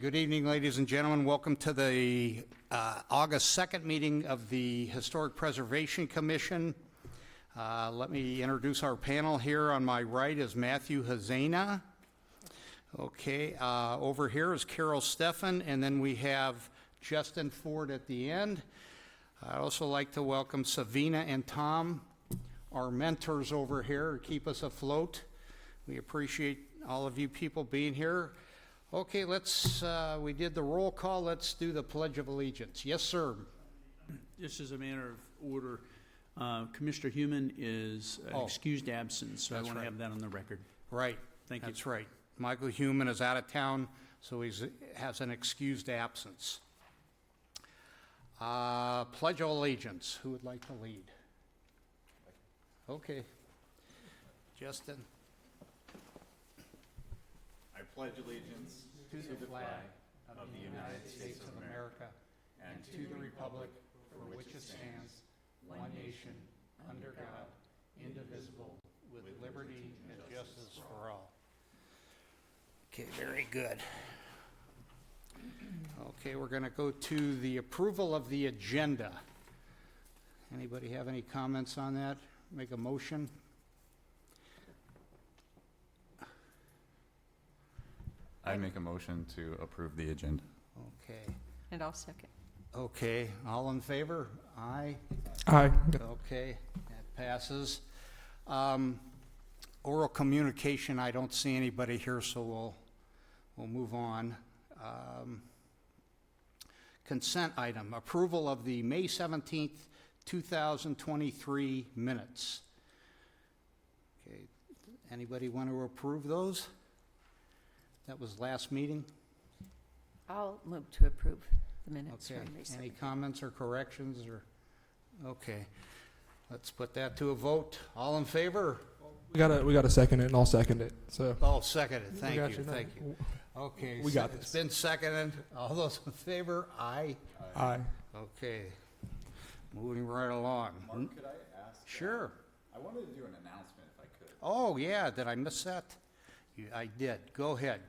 Good evening, ladies and gentlemen. Welcome to the August 2nd meeting of the Historic Preservation Commission. Let me introduce our panel. Here on my right is Matthew Hazana. Okay, over here is Carol Steffen, and then we have Justin Ford at the end. I'd also like to welcome Savina and Tom, our mentors over here, to keep us afloat. We appreciate all of you people being here. Okay, we did the roll call. Let's do the Pledge of Allegiance. Yes, sir. Just as a matter of order, Commissioner Human is excused absence, so I want to have that on the record. Right. Thank you. That's right. Michael Human is out of town, so he has an excused absence. Pledge of Allegiance. Who would like to lead? Okay. Justin. I pledge allegiance To the flag of the United States of America and to the republic for which it stands, one nation, under God, indivisible, with liberty and justice for all. Okay, very good. Okay, we're going to go to the approval of the agenda. Anybody have any comments on that? Make a motion? I make a motion to approve the agenda. Okay. And I'll second. Okay, all in favor? Aye? Aye. Okay, that passes. Oral communication, I don't see anybody here, so we'll move on. Consent item, approval of the May 17th, 2023 minutes. Okay, anybody want to approve those? That was last meeting. I'll move to approve the minutes Okay, from May 7th. any comments or corrections or, okay. Let's put that to a vote. All in favor? We gotta second it, and I'll second it. So Oh, seconded, thank got you, now. thank you. Okay. We so got It's this. been seconded. All those in favor? Aye. Aye. Okay. Moving right along. Mark, could I ask? Sure. I wanted to do an announcement if I could. Oh, yeah, did I miss that? I did. Go ahead.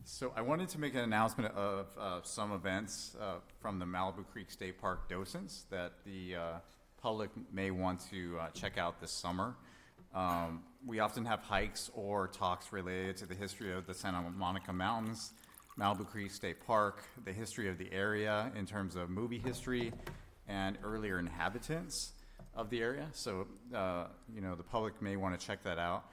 So I wanted to make an announcement of some events from the Malibu Creek State Park docents that the public may want to check out this summer. We often have hikes or talks related to the history of the Santa Monica Mountains, Malibu Creek State Park, the history of the area in terms of movie history and earlier inhabitants of the area. So, the public may want to check that out.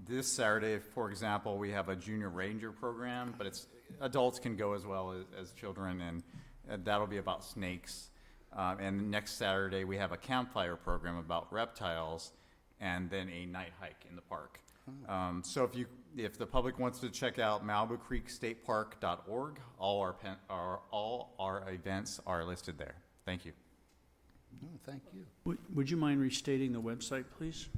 This Saturday, for example, we have a junior ranger program, but adults can go as well as children, and that'll be about snakes. And next Saturday, we have a campfire program about reptiles, and then a night hike in the park. So if the public wants to check out MalibuCreekStatePark.org, all our events are listed there. Thank you. Oh, thank you. Would you mind restating the website, please?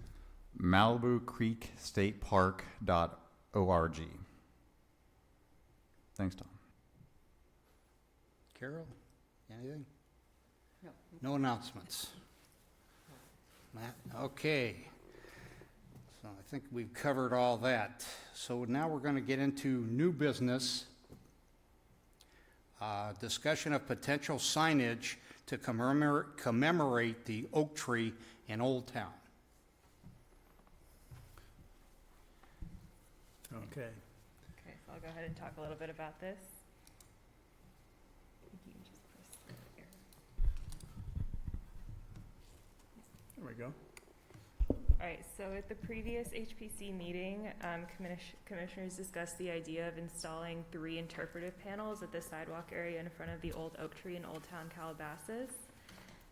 MalibuCreekStatePark.org. Thanks, Tom. Carol, anything? No. No announcements. Matt, okay. So I think we've covered all that. So now we're going to get into new business. Discussion of potential signage to commemorate the oak tree in Old Town. Okay. Okay, so I'll go ahead and talk a little bit about this. You can just press here. There we go. All right, so at the previous HPC meeting, commissioners discussed the idea of installing 3 interpretive panels at the sidewalk area in front of the old oak tree in Old Town Calabasas.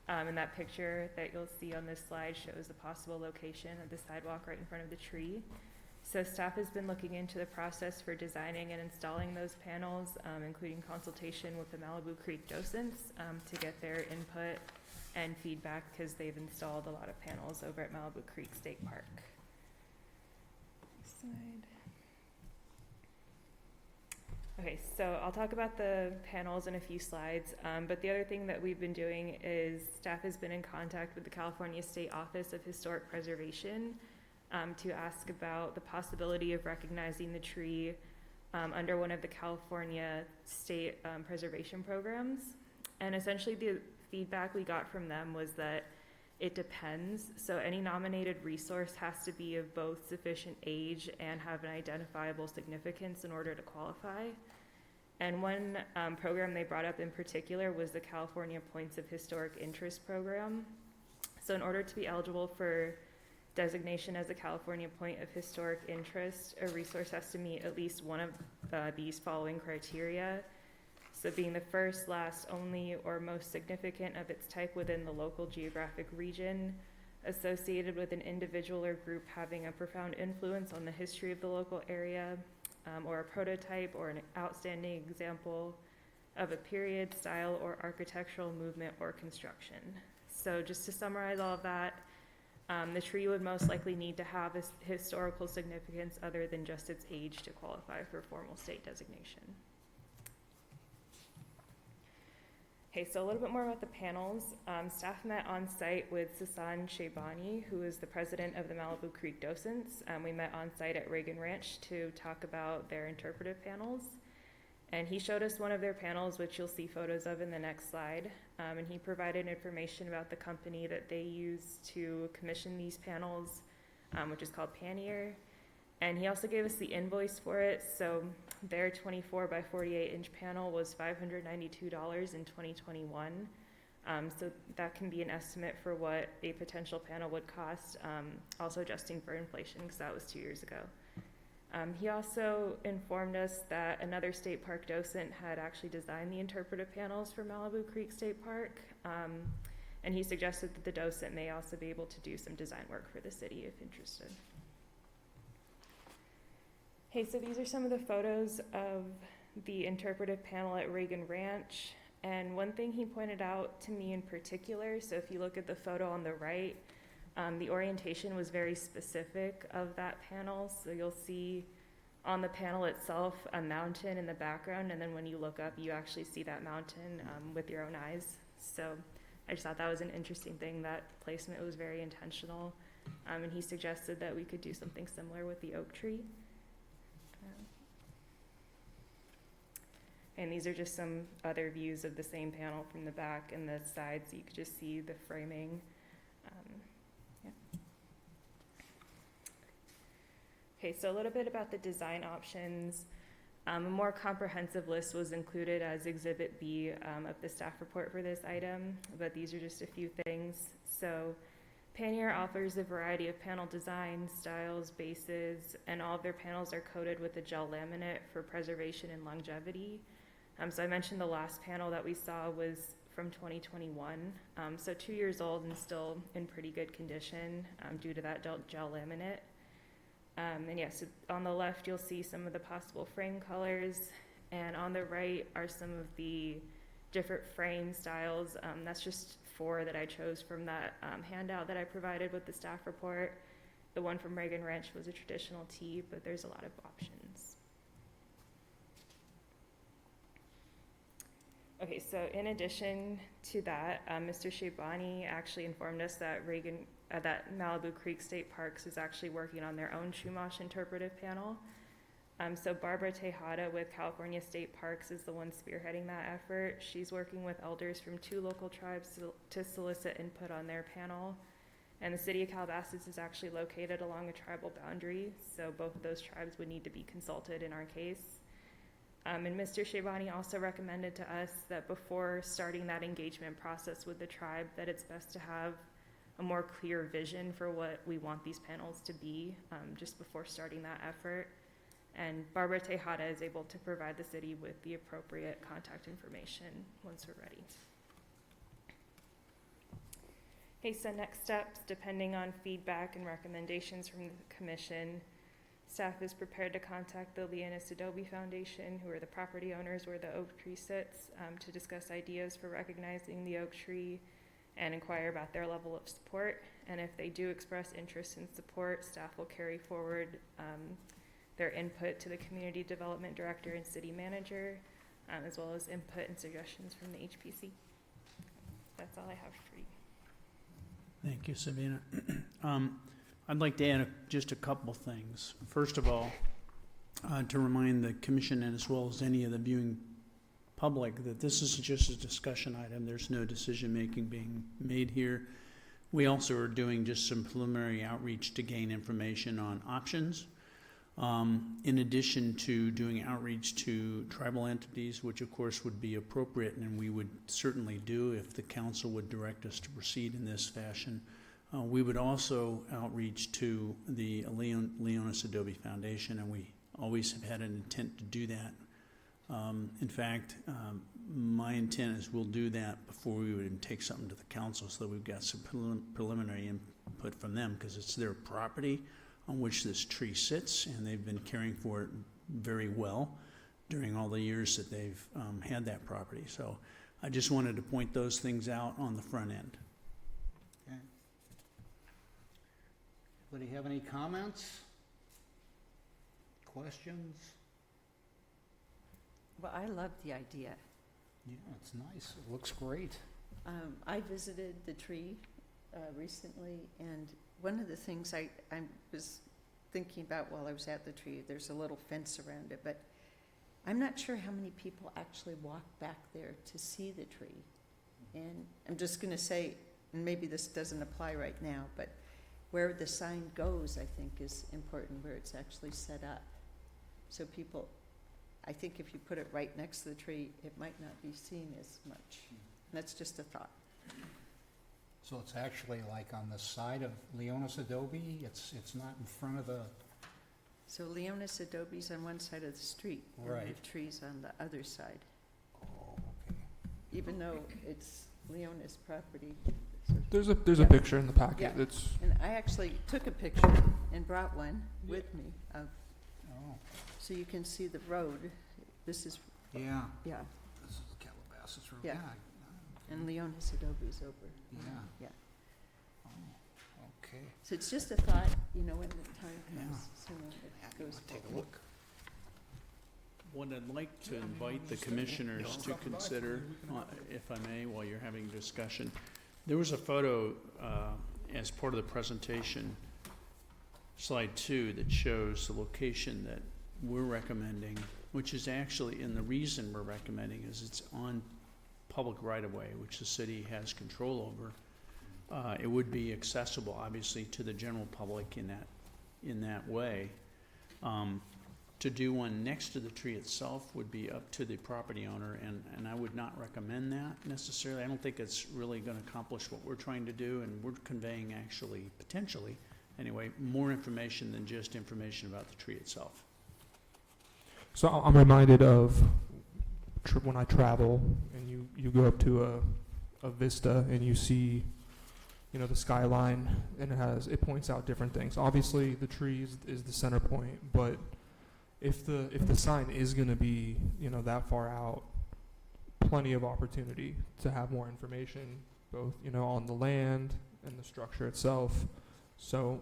And that picture that you'll see on this slide shows the possible location of the sidewalk right in front of the tree. So staff has been looking into the process for designing and installing those panels, including consultation with the Malibu Creek docents to get their input and feedback, because they've installed a lot of panels over at Malibu Creek State Park. Next slide. Okay, so I'll talk about the panels in a few slides, but the other thing that we've been doing is staff has been in contact with the California State Office of Historic Preservation to ask about the possibility of recognizing the tree under one of the California state preservation programs. And essentially the feedback we got from them was that it depends. So any nominated resource has to be of both sufficient age and have an identifiable significance in order to qualify. And one program they brought up in particular was the California Points of Historic Interest program. So in order to be eligible for designation as a California Point of Historic Interest, a resource has to meet at least one of these following criteria. So being the first, last, only, or most significant of its type within the local geographic region, associated with an individual or group having a profound influence on the history of the local area, or a prototype or an outstanding example of a period, style, or architectural movement or construction. So just to summarize all of that, the tree would most likely need to have a historical significance other than just its age to qualify for formal state designation. Okay, so a little bit more about the panels. Staff met on site with Sasan Shaybani, who is the president of the Malibu Creek Docents. We met on site at Reagan Ranch to talk about their interpretive panels. And he showed us one of their panels, which you'll see photos of in the next slide. And he provided information about the company that they use to commission these panels, which is called Pannier. And he also gave us the invoice for it. So their 24 by 48 inch panel was $592 in 2021. So that can be an estimate for what a potential panel would cost, also adjusting for inflation, because that was 2 years ago. He also informed us that another state park docent had actually designed the interpretive panels for Malibu Creek State Park. And he suggested that the docent may also be able to do some design work for the city if interested. Hey, so these are some of the photos of the interpretive panel at Reagan Ranch. And one thing he pointed out to me in particular, so if you look at the photo on the right, the orientation was very specific of that panel. So you'll see on the panel itself a mountain in the background, and then when you look up, you actually see that mountain with your own eyes. So I just thought that was an interesting thing. That placement was very intentional. And he suggested that we could do something similar with the oak tree. And these are just some other views of the same panel from the back and the side, so you could just see the framing. Yeah. Okay, so a little bit about the design options. A more comprehensive list was included as Exhibit B of the staff report for this item, but these are just a few things. So Pannier offers a variety of panel designs, styles, bases, and all of their panels are coated with a gel laminate for preservation and longevity. So I mentioned the last panel that we saw was from 2021, so 2 years old and still in pretty good condition due to that gel laminate. And yes, on the left you'll see some of the possible frame colors, and on the right are some of the different frame styles. That's just 4 that I chose from that handout that I provided with the staff report. The one from Reagan Ranch was a traditional T, but there's a lot of options. Okay, so in addition to that, Mr. Shaybani actually informed us that that Malibu Creek State Parks is actually working on their own Chumash interpretive panel. So Barbara Tejada with California State Parks is the one spearheading that effort. She's working with elders from 2 local tribes to solicit input on their panel. And the city of Calabasas is actually located along a tribal boundary, so both of those tribes would need to be consulted in our case. And Mr. Shaybani also recommended to us that before starting that engagement process with the tribe, that it's best to have a more clear vision for what we want these panels to be just before starting that effort. And Barbara Tejada is able to provide the city with the appropriate contact information once we're ready. Okay, so next steps, depending on feedback and recommendations from the commission, staff is prepared to contact the Leonis Adobe Foundation, who are the property owners where the oak tree sits, to discuss ideas for recognizing the oak tree and inquire about their level of support. And if they do express interest in support, staff will carry forward their input to the Community Development Director and City Manager, as well as input and suggestions from the HPC. That's all I have for you. Thank you, Sabina. I'd like to add just a couple things. First of all, To remind the commission and as well as any of the viewing public that this is just a discussion item. There's no decision-making being made here. We also are doing just some preliminary outreach to gain information on options. In addition to doing outreach to tribal entities, which of course would be appropriate and we would certainly do if the council would direct us to proceed in this fashion. We would also outreach to the Leonis Adobe Foundation, and we always have had an intent to do that. In fact, my intent is we'll do that before we would take something to the council so that we've got some preliminary input from them, because it's their property on which this tree sits, and they've been caring for it very well during all the years that they've had that property. So I just wanted to point those things out on the front end. Okay. Anybody have any comments? Questions? Well, I love the idea. Yeah, it's nice. It looks great. I visited the tree recently, and one of the things I was thinking about while I was at the tree, there's a little fence around it, but I'm not sure how many people actually walk back there to see the tree. And I'm just going to say, and maybe this doesn't apply right now, but where the sign goes, I think, is important, where it's actually set up. So people, I think if you put it right next to the tree, it might not be seen as much. That's just a thought. So it's actually like on the side of Leonis Adobe? It's not in front of the... So Leonis Adobe's on one side of the street, and Right. the tree's on the other side. Oh, okay. Even though it's Leonis property. There's a Yeah. picture in the packet. Yeah. It's And I actually took a picture and brought one with me of, Oh, so you can see the road. This is, yeah. yeah, This is Calabasas Road. Yeah. and Leonis Adobe's over. Yeah. Yeah. Oh, okay. So it's just a thought, you know, when the time comes, so Yeah, it you goes wanna take a forward. look? What I'd like to invite the commissioners to consider, if I may, while you're having discussion, there was a photo as part of the presentation, slide 2, that shows the location that we're recommending, which is actually, and the reason we're recommending is it's on public right-of-way, which the city has control over. It would be accessible, obviously, to the general public in that way. To do one next to the tree itself would be up to the property owner, and I would not recommend that necessarily. I don't think it's really going to accomplish what we're trying to do, and we're conveying actually, potentially, anyway, more information than just information about the tree itself. so I'm reminded of when I travel and you go up to a vista and you see, you know, the skyline, and it points out different things. Obviously, the tree is the center point, but if the sign is going to be, you know, that far out, plenty of opportunity to have more information, both, you know, on the land and the structure itself. So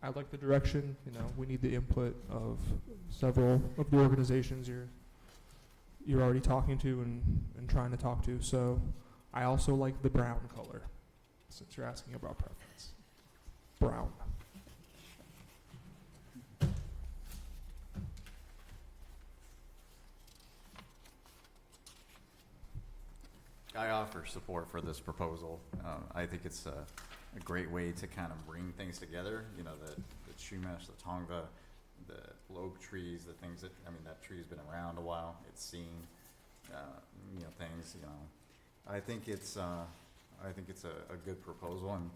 I like the direction. You know, we need the input of several of the organizations you're already talking to and trying to talk to. So I also like the brown color, since you're asking about preference. Brown. I offer support for this proposal. I think it's a great way to kind of bring things together. You know, the chumash, the tongva, the lobe trees, the things that, I mean, that tree's been around a while. It's seen, you know, things, you know. I think it's a good proposal, and,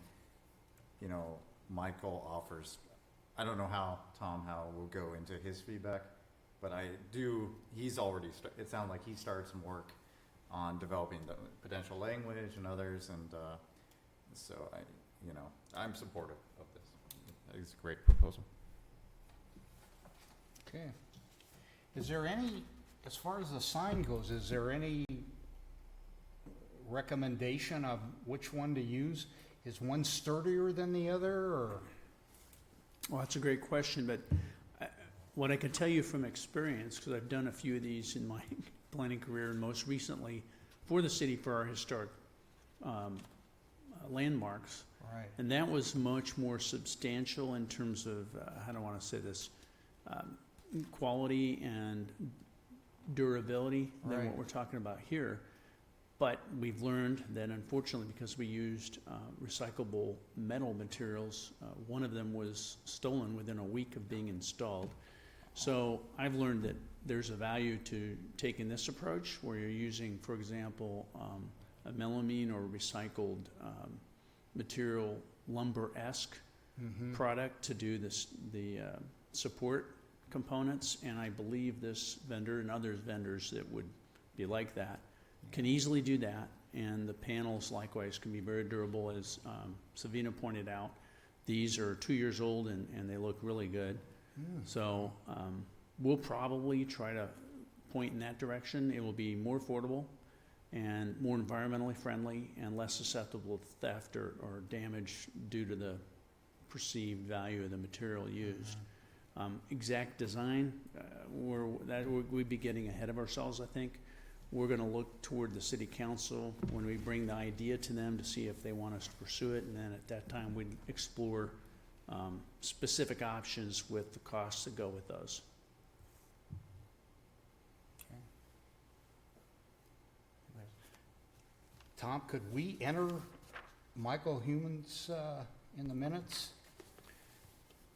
you know, Michael offers, I don't know how will go into his feedback, but he's already, it sounds like he started some work on developing the potential language and others, and so I'm supportive of this. I think it's a great proposal. Okay. Is there any, as far as the sign goes, is there any recommendation of which one to use? Is one sturdier than the other, or? Well, that's a great question, but what I can tell you from experience, because I've done a few of these in my planning career, and most recently for the city for our historic landmarks, Right. and that was much more substantial in terms of, how do I want to say this, quality and durability than Right. what we're talking about here. But we've learned that unfortunately, because we used recyclable metal materials, one of them was stolen within a week of being installed. So I've learned that there's a value to taking this approach where you're using, for example, a melamine or recycled material, lumber-esque product to do the support components. And I believe this vendor and other vendors that would be like that can easily do that, and the panels likewise can be very durable, as Savina pointed out. These are 2 years old and they look really good. So we'll probably try to point in that direction. It will be more affordable and more environmentally friendly and less susceptible to theft or damage due to the perceived value of the material used. Exact design, we'd be getting ahead of ourselves, I think. We're going to look toward the city council when we bring the idea to them to see if they want us to pursue it, and then at that time we'd explore specific options with the costs that go with those. Tom, could we enter Michael Humans in the minutes?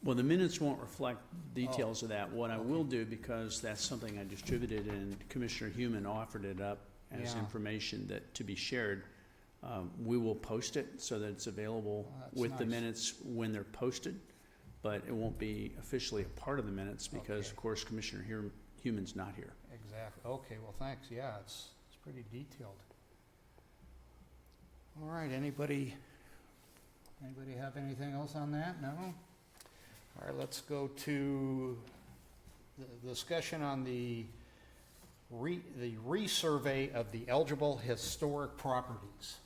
Well, the minutes won't reflect details of that. What I will do, because that's something I distributed and Commissioner Human offered it up as Yeah. information that to be shared, we will post it so that it's available That's with the nice. minutes when they're posted, but it won't be officially a part of the minutes because, Okay. of course, Commissioner Human's not here. Exactly. Okay, well, thanks. Yeah, it's pretty detailed. All right, anybody have anything else on that? No? All right, let's go to the discussion on the resurvey of the eligible historic properties.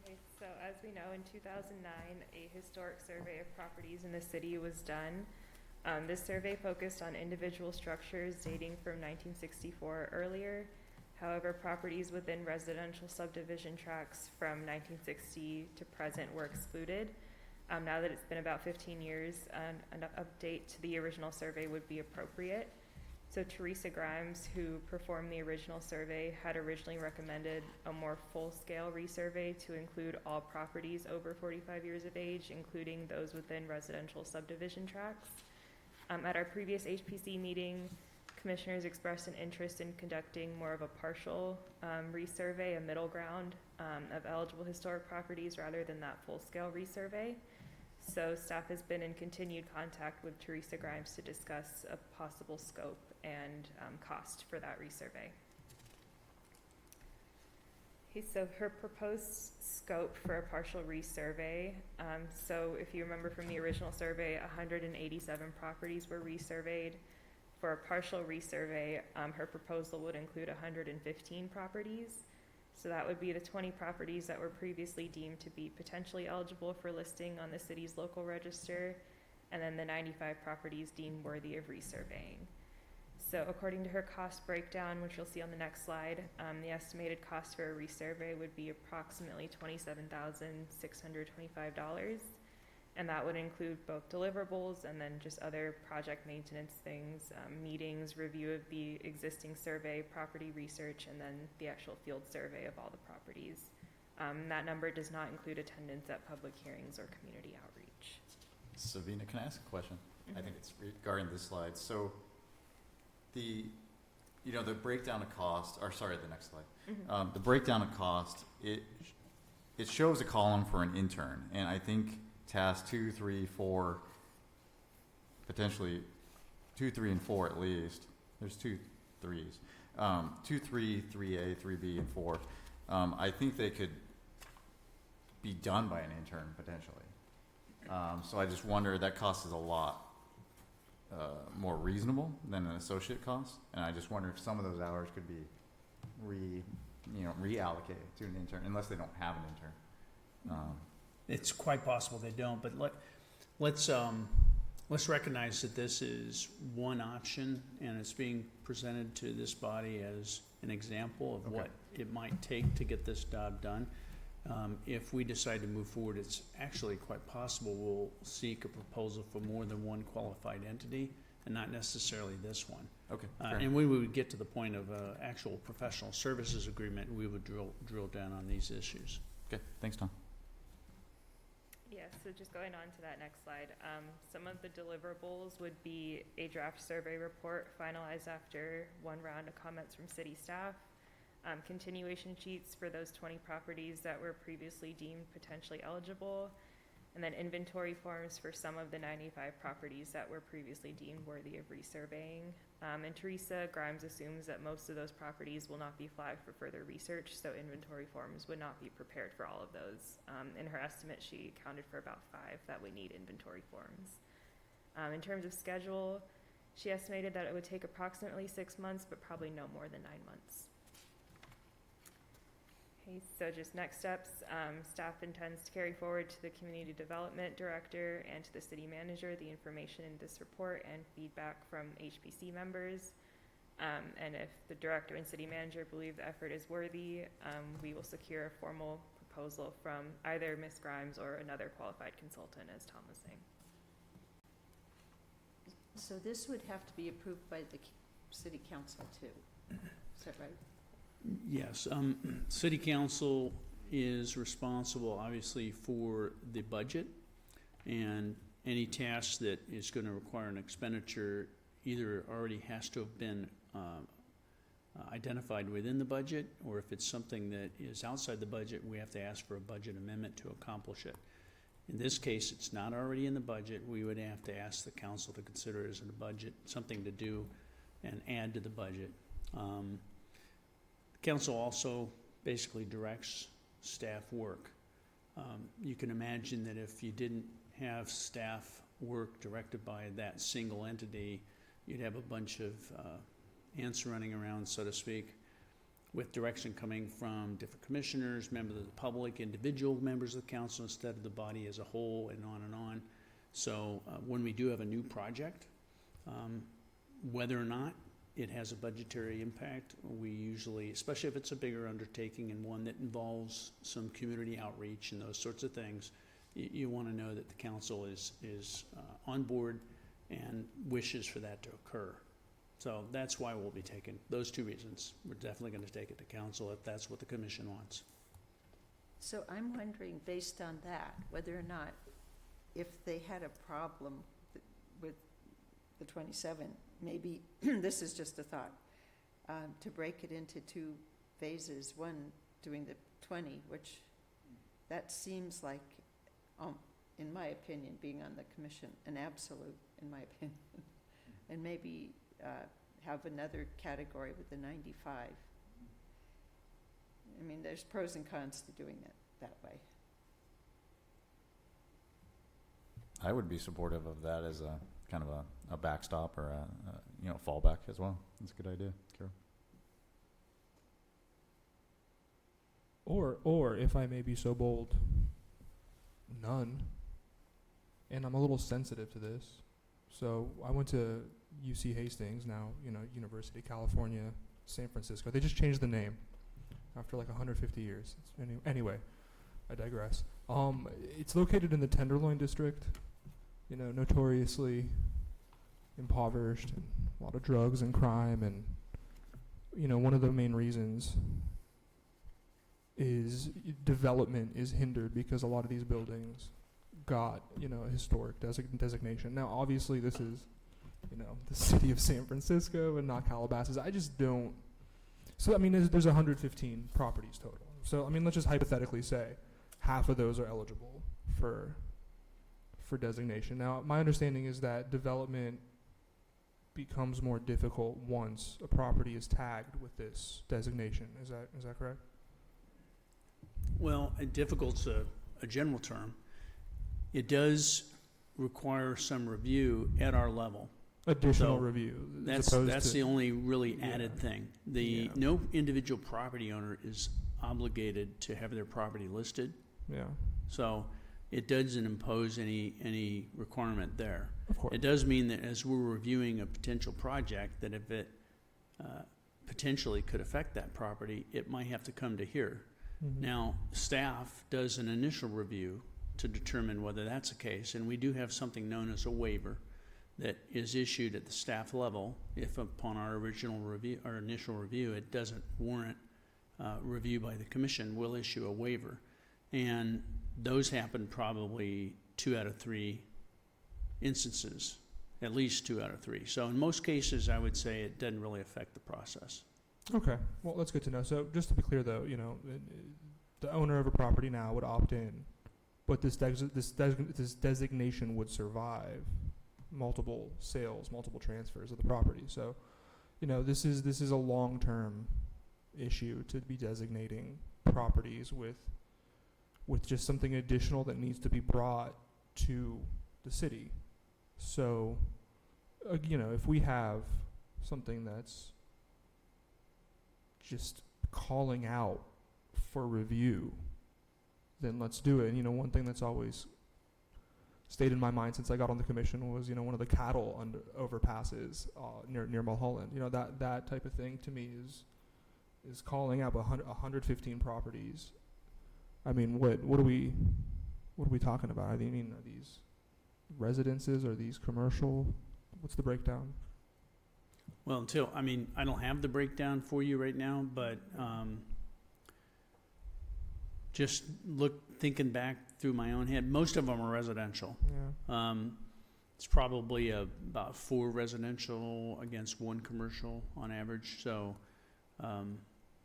Okay, so as we know, in 2009, a historic survey of properties in the city was done. This survey focused on individual structures dating from 1964 or earlier. However, properties within residential subdivision tracts from 1960 to present were excluded. Now that it's been about 15 years, an update to the original survey would be appropriate. So Teresa Grimes, who performed the original survey, had originally recommended a more full-scale resurvey to include all properties over 45 years of age, including those within residential subdivision tracts. At our previous HPC meeting, commissioners expressed an interest in conducting more of a partial resurvey, a middle ground of eligible historic properties rather than that full-scale resurvey. So staff has been in continued contact with Teresa Grimes to discuss a possible scope and cost for that resurvey. Okay, so her proposed scope for a partial resurvey, so if you remember from the original survey, 187 properties were resurveyed. For a partial resurvey, her proposal would include 115 properties. So that would be the 20 properties that were previously deemed to be potentially eligible for listing on the city's local register, and then the 95 properties deemed worthy of resurveying. So according to her cost breakdown, which you'll see on the next slide, the estimated cost for a resurvey would be approximately $27,625. And that would include both deliverables and then just other project maintenance things, meetings, review of the existing survey, property research, and then the actual field survey of all the properties. That number does not include attendance at public hearings or community outreach. Savina, can I ask a question? I think it's regarding this slide. So the breakdown of cost, or sorry, the next slide. The breakdown of cost, it shows a column for an intern, and I think task 2, 3, 4, potentially 2, 3, and 4 at least. There's 2 3s. 2, 3, 3A, 3B, and 4. I think they could be done by an intern potentially. So I just wonder, that cost is a lot more reasonable than an associate cost, and I just wonder if some of those hours could be reallocated to an intern, unless they don't have an intern. It's quite possible they don't, but let's recognize that this is one option, and it's being presented to this body as an example of what it might take to get this job done. If we decide to move forward, it's actually quite possible we'll seek a proposal for more than one qualified entity, and not necessarily this one. Okay, fair And when we would get to the point of actual professional services agreement, we would drill down on these issues. Okay, thanks, Tom. Yeah, so just going on to that next slide, some of the deliverables would be a draft survey report finalized after one round of comments from city staff, continuation sheets for those 20 properties that were previously deemed potentially eligible, and then inventory forms for some of the 95 properties that were previously deemed worthy of resurveying. And Teresa Grimes assumes that most of those properties will not be flagged for further research, so inventory forms would not be prepared for all of those. In her estimate, she accounted for about 5 that would need inventory forms. In terms of schedule, she estimated that it would take approximately 6 months, but probably no more than 9 months. Okay, so just next steps, staff intends to carry forward to the community development director and to the city manager the information in this report and feedback from HPC members. And if the director and city manager believe the effort is worthy, we will secure a formal proposal from either Ms. Grimes or another qualified consultant, as Tom was saying. So this would have to be approved by the city council too, is that right? Yes, city council is responsible, obviously, for the budget, and any task that is going to require an expenditure either already has to have been identified within the budget, or if it's something that is outside the budget, we have to ask for a budget amendment to accomplish it. In this case, it's not already in the budget. We would have to ask the council to consider it as a budget, something to do and add to the budget. Council also basically directs staff work. You can imagine that if you didn't have staff work directed by that single entity, you'd have a bunch of ants running around, so to speak, with direction coming from different commissioners, members of the public, individual members of the council instead of the body as a whole, and on and on. So when we do have a new project, whether or not it has a budgetary impact, we usually, especially if it's a bigger undertaking and one that involves some community outreach and those sorts of things, you want to know that the council is on board and wishes for that to occur. So that's why we'll be taking those 2 reasons. We're definitely going to take it to council if that's what the commission wants. So I'm wondering, based on that, whether or not, if they had a problem with the 27, maybe, this is just a thought, to break it into 2 phases, one doing the 20, which that seems like, in my opinion, being on the commission, an absolute, in my opinion, and maybe have another category with the 95. I mean, there's pros and cons to doing it that way. I would be supportive of that as a kind of a backstop or a fallback as well. That's a good idea, Carol. Or if I may be so bold, none. And I'm a little sensitive to this. So I went to UC Hastings, now, University of California, San Francisco. They just changed the name after like 150 years. Anyway, I digress. It's located in the Tenderloin district, notoriously impoverished, and a lot of drugs and crime, and one of the main reasons is development is hindered because a lot of these buildings got a historic designation. Now obviously this is the city of San Francisco and not Calabasas. I just don't. So I mean there's 115 properties total. So I mean let's just hypothetically say half of those are eligible for designation. Now my understanding is that development becomes more difficult once a property is tagged with this designation. Is that correct? Well, difficult's a general term. It does require some review at our level. Additional So review. That's the only really added thing. No individual property owner is obligated to have their property listed. Yeah. So it doesn't impose any requirement there. Of course. It does mean that as we're reviewing a potential project, that if it potentially could affect that property, it might have to come to here. Now, staff does an initial review to determine whether that's the case, and we do have something known as a waiver that is issued at the staff level if upon our initial review, it doesn't warrant review by the commission, we'll issue a waiver. And those happen probably 2 out of 3 instances, at least 2 out of 3. So in most cases, I would say it doesn't really affect the process. Okay, well, that's good to know. So just to be clear, though, the owner of a property now would opt in, but this designation would survive multiple sales, multiple transfers of the property. So, this is a long-term issue to be designating properties with just something additional that needs to be brought to the city. So, if we have something that's just calling out for review, then let's do it. One thing that's always stayed in my mind since I got on the commission was, one of the cattle overpasses near Mulholland. That type of thing to me is calling out 115 properties. I mean, what are we talking about? I mean, are these residences? Are these commercial? What's the breakdown? Well, I don't have the breakdown for you right now, but just thinking back through my own head, most of them are residential. Yeah. It's probably about 4 residential against 1 commercial on average. So,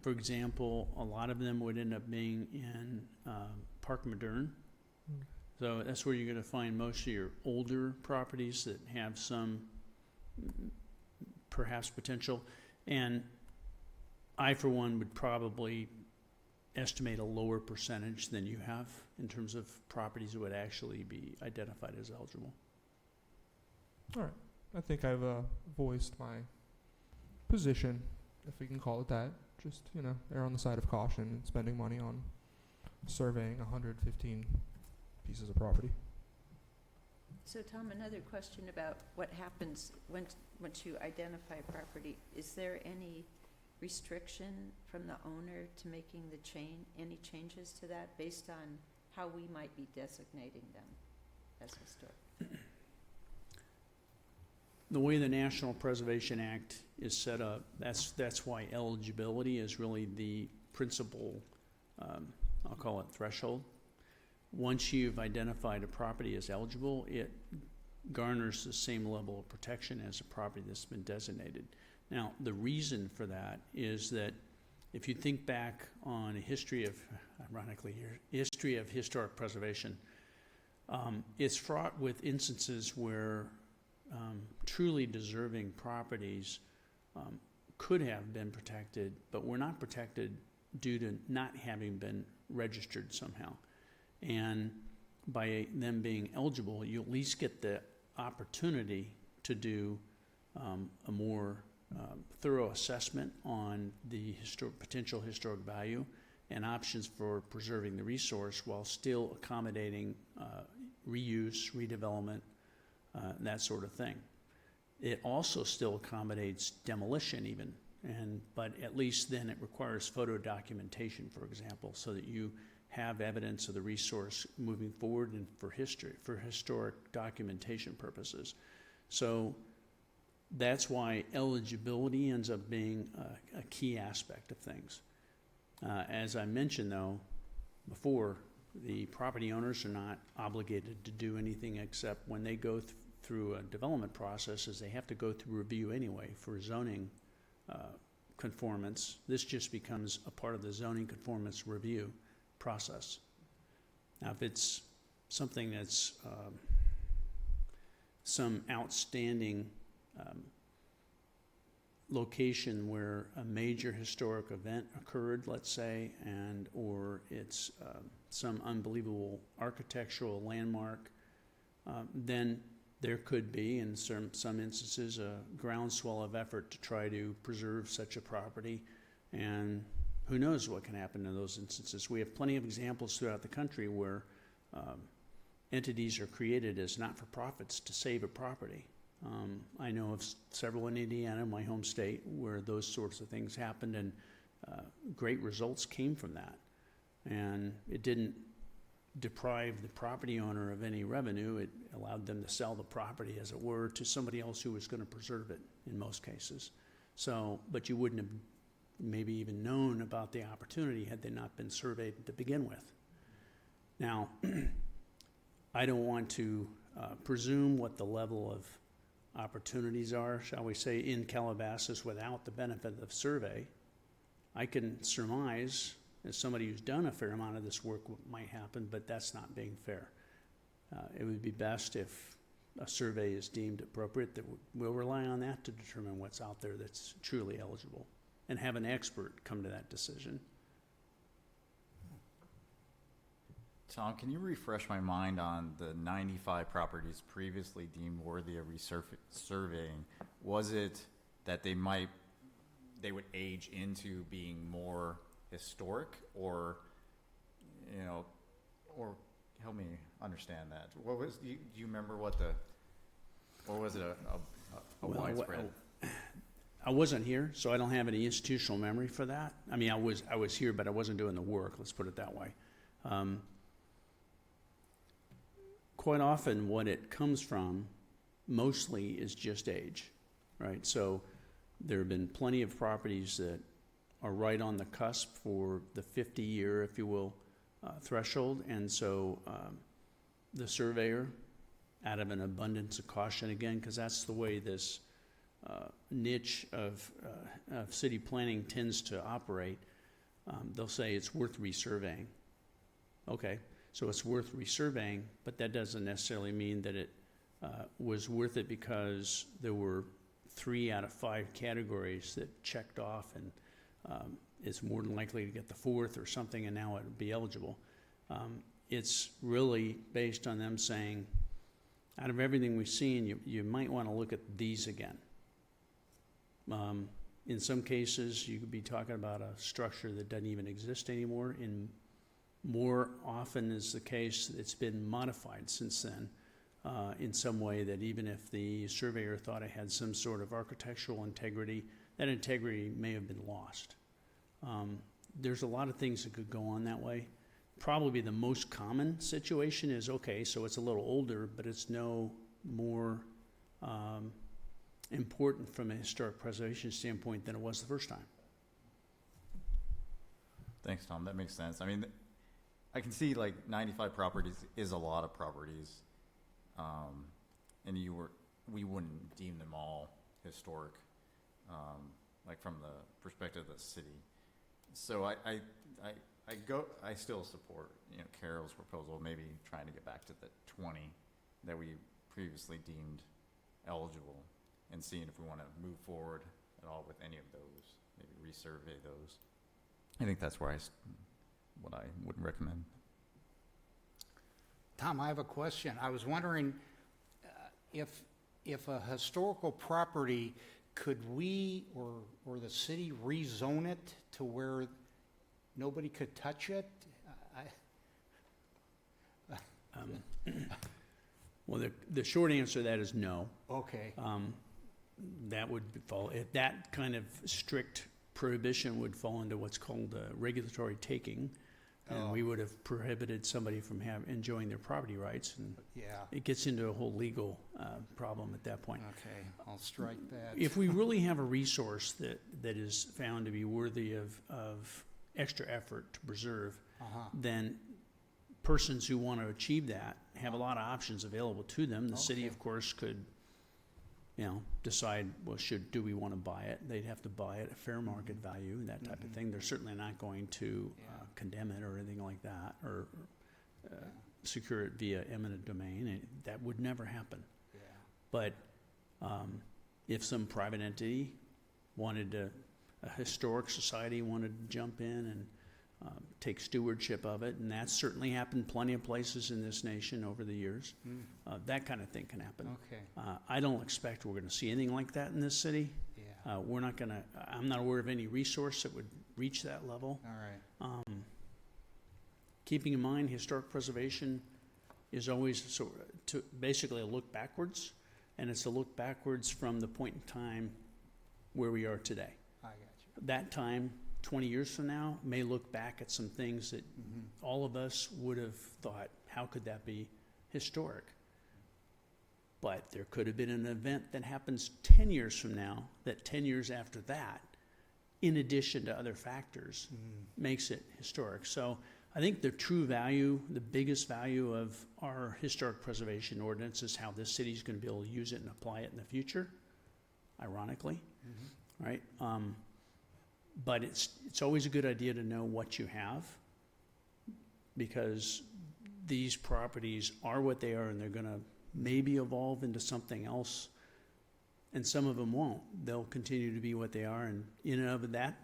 for example, a lot of them would end up being in Park Moderne. Mm. So that's where you're going to find most of your older properties that have some perhaps potential. And I, for one, would probably estimate a lower percentage than you have in terms of properties that would actually be identified as eligible. All right. I think I've voiced my position, if we can call it that. Just, err on the side of caution and spending money on surveying 115 pieces of property. So Tom, another question about what happens once you identify a property. Is there any restriction from the owner to making any changes to that based on how we might be designating them as historic? The way the National Preservation Act is set up, that's why eligibility is really the principal, I'll call it threshold. Once you've identified a property as eligible, it garners the same level of protection as a property that's been designated. Now, the reason for that is that if you think back on a history of historic preservation, it's fraught with instances where truly deserving properties could have been protected, but were not protected due to not having been registered somehow. And by them being eligible, you at least get the opportunity to do a more thorough assessment on the potential historic value and options for preserving the resource while still accommodating reuse, redevelopment, that sort of thing. It also still accommodates demolition even, but at least then it requires photo documentation, for example, so that you have evidence of the resource moving forward and for historic documentation purposes. So that's why eligibility ends up being a key aspect of things. As I mentioned, though, before, the property owners are not obligated to do anything except when they go through a development process, as they have to go through review anyway for zoning conformance. This just becomes a part of the zoning conformance review process. Now, if it's something that's some outstanding location where a major historic event occurred, let's say, or it's some unbelievable architectural landmark, then there could be, in some instances, a groundswell of effort to try to preserve such a property. And who knows what can happen in those instances. We have plenty of examples throughout the country where entities are created as not-for-profits to save a property. I know of several in Indiana, my home state, where those sorts of things happened, and great results came from that. And it didn't deprive the property owner of any revenue. It allowed them to sell the property, as it were, to somebody else who was going to preserve it in most cases. So, but you wouldn't have maybe even known about the opportunity had they not been surveyed to begin with. Now, I don't want to presume what the level of opportunities are, shall we say, in Calabasas without the benefit of survey. I can surmise, as somebody who's done a fair amount of this work, what might happen, but that's not being fair. It would be best if a survey is deemed appropriate, that we'll rely on that to determine what's out there that's truly eligible, and have an expert come to that decision. Tom, can you refresh my mind on the 95 properties previously deemed worthy of surveying? Was it that they would age into being more historic, or, you know, or help me understand that? What was, do you remember what or was it a Well, widespread? I wasn't here, so I don't have any institutional memory for that. I mean, I was here, but I wasn't doing the work, let's put it that way. Quite often what it comes from mostly is just age, right? So there have been plenty of properties that are right on the cusp for the 50-year, if you will, threshold. And so the surveyor, out of an abundance of caution, again, because that's the way this niche of city planning tends to operate, they'll say it's worth resurveying. Okay, so it's worth resurveying, but that doesn't necessarily mean that it was worth it because there were 3 out of 5 categories that checked off, and it's more than likely to get the 4th or something, and now it would be eligible. It's really based on them saying, out of everything we've seen, you might want to look at these again. In some cases, you could be talking about a structure that doesn't even exist anymore. In more often is the case, it's been modified since then in some way, that even if the surveyor thought it had some sort of architectural integrity, that integrity may have been lost. There's a lot of things that could go on that way. Probably the most common situation is, okay, so it's a little older, but it's no more important from a historic preservation standpoint than it was the first time. Thanks, Tom. That makes sense. I mean, I can see like 95 properties is a lot of properties, and we wouldn't deem them all historic, like from the perspective of the city. So I still support, Carol's proposal, maybe trying to get back to the 20 that we previously deemed eligible, and seeing if we want to move forward at all with any of those, maybe resurvey those. I think that's what I would recommend. Tom, I have a question. I was wondering if a historical property, could we or the city rezone it to where nobody could touch it? Well, the short answer to that is no. Okay. That would fall, that kind of strict prohibition would fall into what's called regulatory taking. And we would have prohibited somebody from enjoying their property rights, and Yeah. it gets into a whole legal problem at that point. Okay, I'll strike that. If we really have a resource that is found to be worthy of extra effort to preserve, then persons who want to achieve that have a lot of options available to them. The city, Okay. of course, could, decide, well, do we want to buy it? They'd have to buy it at fair market value, that type of thing. They're certainly not going to condemn it or anything like that, or secure it via eminent domain. That would never happen. Yeah. But if some private entity wanted to, a historic society wanted to jump in and take stewardship of it, and that's certainly happened plenty of places in this nation over the years, that kind of thing can happen. Okay. I don't expect we're going to see anything like that in this city. Yeah. I'm not aware of any resource that would reach that level. All right. Keeping in mind, historic preservation is always basically a look backwards, and it's a look backwards from the point in time where we are today. I got you. That time 20 years from now may look back at some things that all of us would have thought, how could that be historic? But there could have been an event that happens 10 years from now, that 10 years after that, in addition to other factors, makes it historic. So I think the true value, the biggest value of our historic preservation ordinance is how this city is going to be able to use it and apply it in the future, ironically, right? But it's always a good idea to know what you have, because these properties are what they are, and they're going to maybe evolve into something else, and some of them won't. They'll continue to be what they are, and in and of that,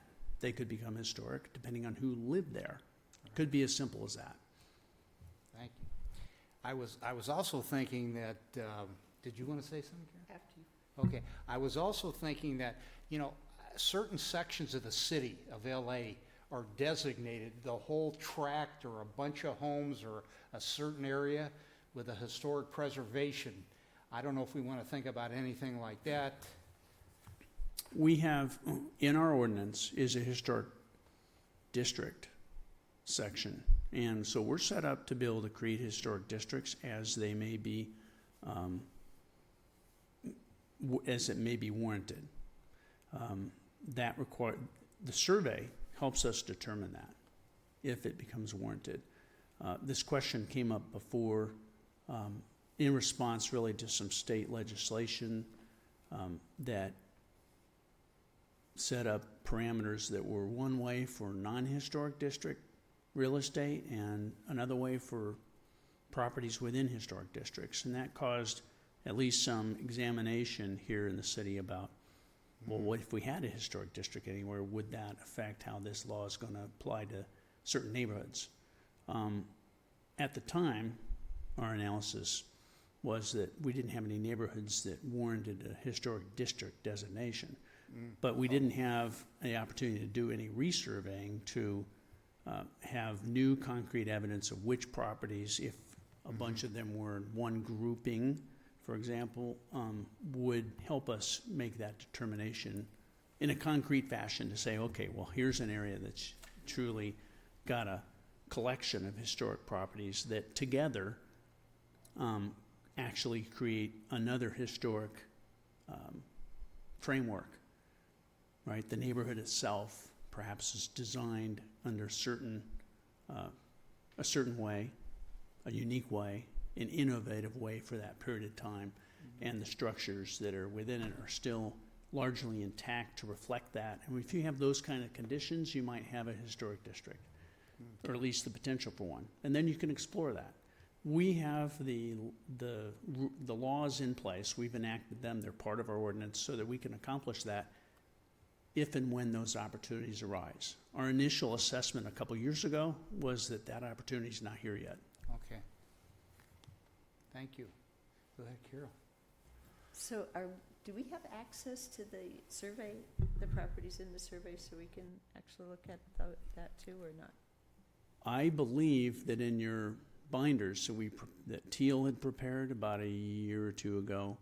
they could become historic depending on who lived there. Could be as simple as that. Thank you. I was also thinking that, did you want to say something, Karen? After you. Okay. I was also thinking that, you know, certain sections of the city of LA are designated, the whole tract or a bunch of homes or a certain area with a historic preservation. I don't know if we want to think about anything like that. We have, in our ordinance, is a historic district section. And so we're set up to be able to create historic districts as they may be, as it may be warranted. The survey helps us determine that, if it becomes warranted. This question came up before, in response really to some state legislation that set up parameters that were one way for non-historic district real estate and another way for properties within historic districts. And that caused at least some examination here in the city about, well, what if we had a historic district anywhere? Would that affect how this law is going to apply to certain neighborhoods? At the time, our analysis was that we didn't have any neighborhoods that warranted a historic district designation. But we didn't have the opportunity to do any resurveying to have new concrete evidence of which properties, if a bunch of them were in one grouping, for example, would help us make that determination in a concrete fashion to say, okay, well, here's an area that's truly got a collection of historic properties that together actually create another historic framework, right? The neighborhood itself perhaps is designed under a certain way, a unique way, an innovative way for that period of time, and the structures that are within it are still largely intact to reflect that. And if you have those kind of conditions, you might have a historic district, or at least the potential for one. And then you can explore that. We have the laws in place. We've enacted them. They're part of our ordinance so that we can accomplish that if and when those opportunities arise. Our initial assessment a couple years ago was that that opportunity is not here yet. Okay. Thank you. Go ahead, Carol. So do we have access to the survey, the properties in the survey, so we can actually look at that too, or not? I believe that in your binders that Teal had prepared about a year or two ago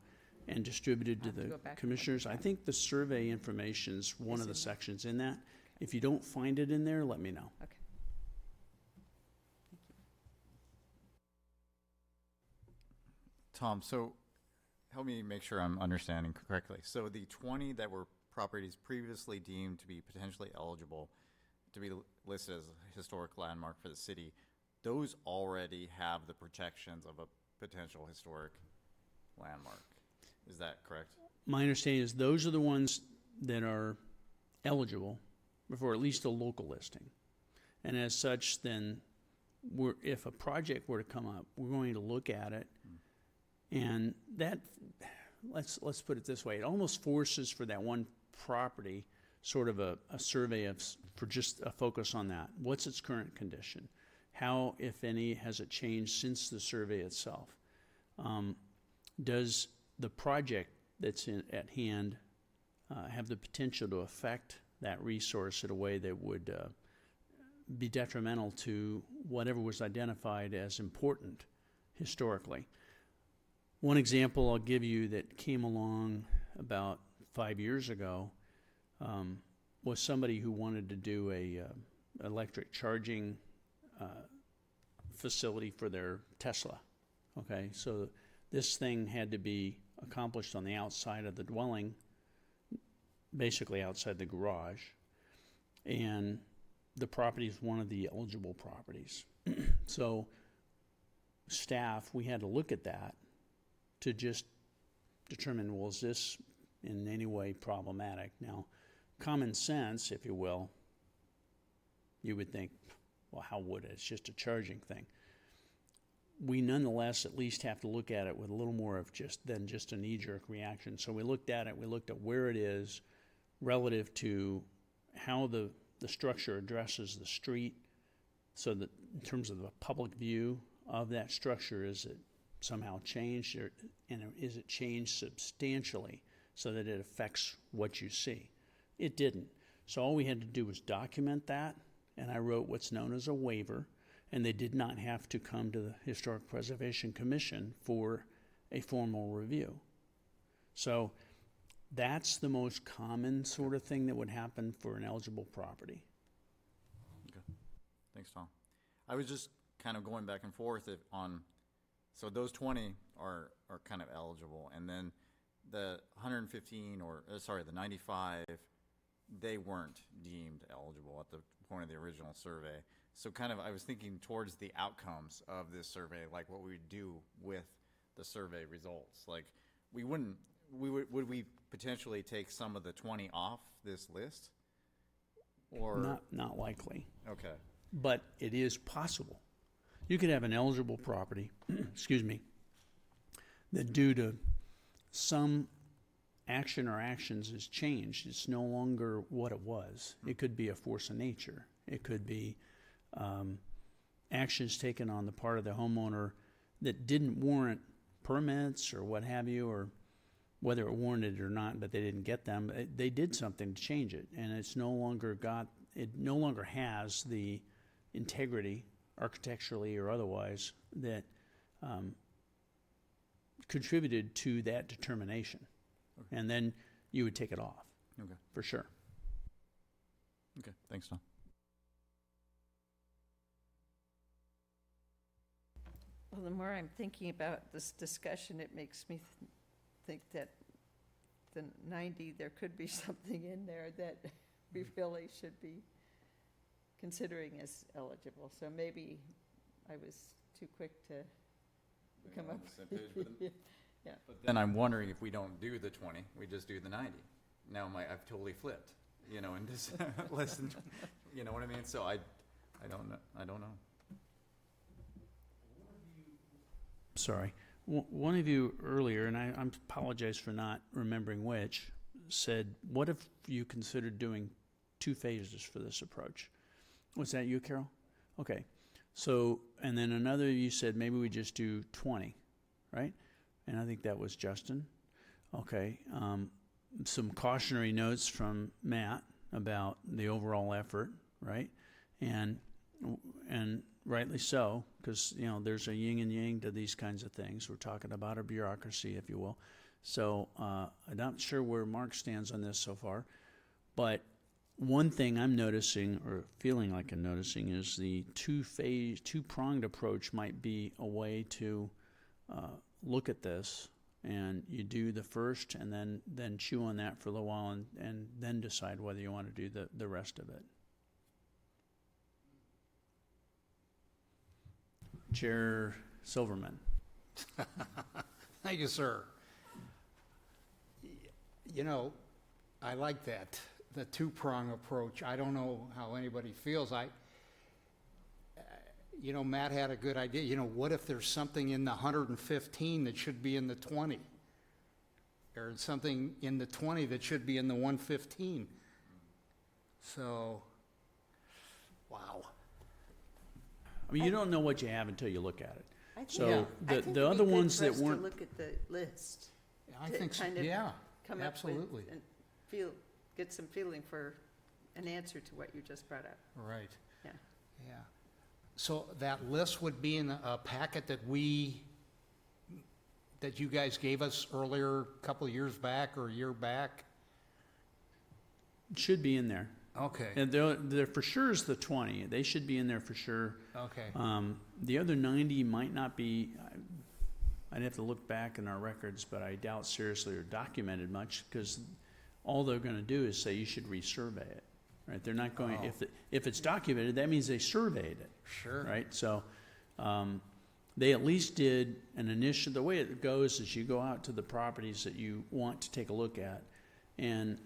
and distributed to I'll have to the go back and look commissioners, at I that. think the survey information is one Is of the in there. sections in that. If you don't find it in there, let me know. Okay. Tom, so help me make sure I'm understanding correctly. So the 20 that were properties previously deemed to be potentially eligible to be listed as a historic landmark for the city, those already have the protections of a potential historic landmark. Is that correct? My understanding is those are the ones that are eligible for at least a local listing. And as such, then, if a project were to come up, we're going to look at it. And that, let's put it this way, it almost forces for that one property sort of a survey for just a focus on that. What's its current condition? How, if any, has it changed since the survey itself? Does the project that's at hand have the potential to affect that resource in a way that would be detrimental to whatever was identified as important historically? One example I'll give you that came along about 5 years ago was somebody who wanted to do a electric charging facility for their Tesla. Okay, so this thing had to be accomplished on the outside of the dwelling, basically outside the garage, and the property is one of the eligible properties. So staff, we had to look at that to just determine, well, is this in any way problematic? Now, common sense, if you will, you would think, well, how would it? It's just a charging thing. We nonetheless at least have to look at it with a little more of than just a knee-jerk reaction. So we looked at it, we looked at where it is relative to how the structure addresses the street, so that in terms of the public view of that structure, is it somehow changed, and is it changed substantially so that it affects what you see? It didn't. So all we had to do was document that, and I wrote what's known as a waiver, and they did not have to come to the Historic Preservation Commission for a formal review. So that's the most common sort of thing that would happen for an eligible property. Thanks, Tom. I was just kind of going back and forth on, so those 20 are kind of eligible, and then the 115 the 95, they weren't deemed eligible at the point of the original survey. So kind of I was thinking towards the outcomes of this survey, like what we would do with the survey results. Like would we potentially take some of the 20 off this list? Or Not likely. Okay. But it is possible. You could have an eligible property, excuse me, that due to some action or actions is changed. It's no longer what it was. It could be a force of nature. It could be actions taken on the part of the homeowner that didn't warrant permits or what have you, or whether it warranted it or not, but they didn't get them. They did something to change it, and it no longer has the integrity, architecturally or otherwise, that contributed to that determination. Okay. And then you would take it off. Okay. For sure. Okay. Thanks, Tom. Well, the more I'm thinking about this discussion, it makes me think that the 90, there could be something in there that we really should be considering as eligible. So maybe I was too quick to come up. Yeah. But then I'm wondering if we don't do the 20, we just do the 90. Now I've totally flipped, and just less than, you know what I mean? So I don't know. Sorry. One of you earlier, and I apologize for not remembering which, said, what if you considered doing 2 phases for this approach? Was that you, Carol? Okay. So, and then another of you said maybe we just do 20, right? And I think that was Justin. Okay. Some cautionary notes from Matt about the overall effort, right? And rightly so, because there's a yin and yang to these kinds of things. We're talking about a bureaucracy, if you will. So I'm not sure where Mark stands on this so far, but one thing I'm noticing, or feeling like I'm noticing, is the two-pronged approach might be a way to look at this, and you do the first and then chew on that for a little while and then decide whether you want to do the rest of it. Chair Silverman. Thank you, sir. I like that, the two-prong approach. I don't know how anybody feels. Matt had a good idea. What if there's something in the 115 that should be in the 20? Or something in the 20 that should be in the 115? So, wow. I mean, you don't know what you have until you look at it. I think, So I think the it'd be other good ones for that us to weren't, look at the list. I to think so, kind of yeah, come absolutely. up with and get some feeling for an answer to what you just brought up. Right. Yeah. Yeah. So that list would be in a packet that you guys gave us earlier, a couple of years back or a year back? should be in there. Okay, And they're for sure is the 20. They should be in there for sure. okay. The other 90 might not be, I'd have to look back in our records, but I doubt seriously are documented much, because all they're gonna do is say you should resurvey it, right? They're not going, Oh. if it's documented, that means they surveyed it, Sure. right? So, they at least did an initial, the way it goes is you go out to the properties that you want to take a look at, and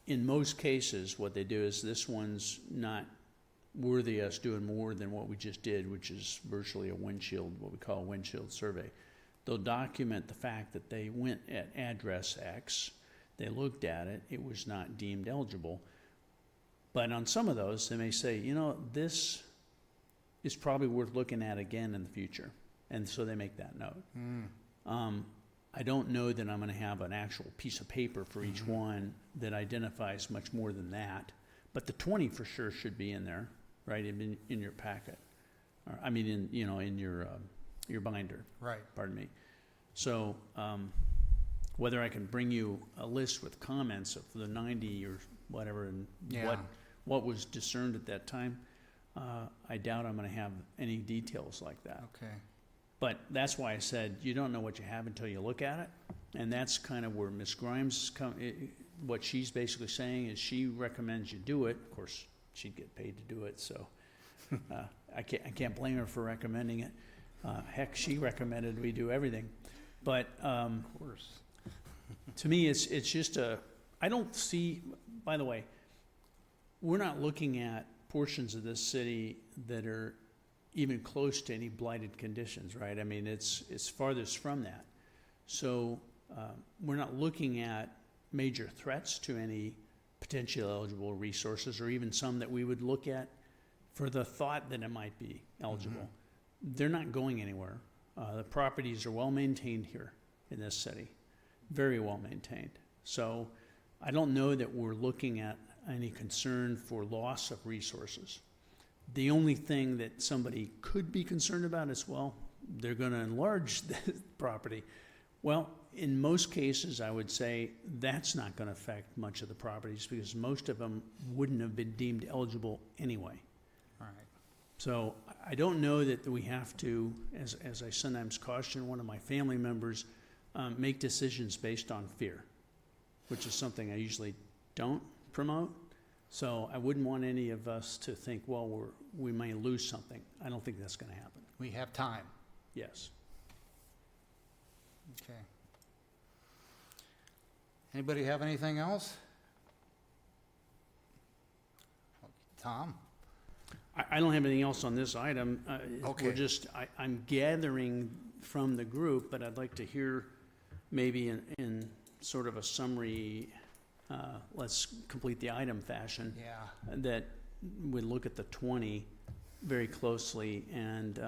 in most cases, what they do is this one's not worthy of us doing more than what we just did, which is virtually a windshield, what we call a windshield survey. They'll document the fact that they went at address X, they looked at it, it was not deemed eligible. But on some of those, they may say, you know, this is probably worth looking at again in the future. And so they make that note. I don't know that I'm gonna have an actual piece of paper for each one that identifies much more than that. But the 20 for sure should be in there, right, in your packet. Or, I mean, in your binder, Right. pardon me. So, whether I can bring you a list with comments of the 90 or whatever, and Yeah. what was discerned at that time, I doubt I'm gonna have any details like that. Okay. But that's why I said, you don't know what you have until you look at it. And that's kind of where Ms. Grimes what she's basically saying is she recommends you do it. Of course, she'd get paid to do it, so I can't blame her for recommending it. Heck, she recommended we do everything. But Of course. to me, it's just I don't see, by the way, we're not looking at portions of this city that are even close to any blighted conditions, right? I mean, it's farthest from that. So we're not looking at major threats to any potentially eligible resources, or even some that we would look at for the thought that it might be eligible. They're not going anywhere. The properties are well maintained here in this city, very well maintained. So I don't know that we're looking at any concern for loss of resources. The only thing that somebody could be concerned about is, well, they're going to enlarge the property. Well, in most cases, I would say that's not going to affect much of the properties, because most of them wouldn't have been deemed eligible anyway. All right. So I don't know that we have to, as I sometimes caution one of my family members, make decisions based on fear, which is something I usually don't promote. So I wouldn't want any of us to think, well, we may lose something. I don't think that's going to happen. We have time. Yes. Okay. Anybody have anything else? Tom? I don't have anything else on this item. Okay. We're just, I'm gathering from the group, but I'd like to hear maybe in sort of a summary, let's complete the item fashion, Yeah. that we look at the 20 very closely, and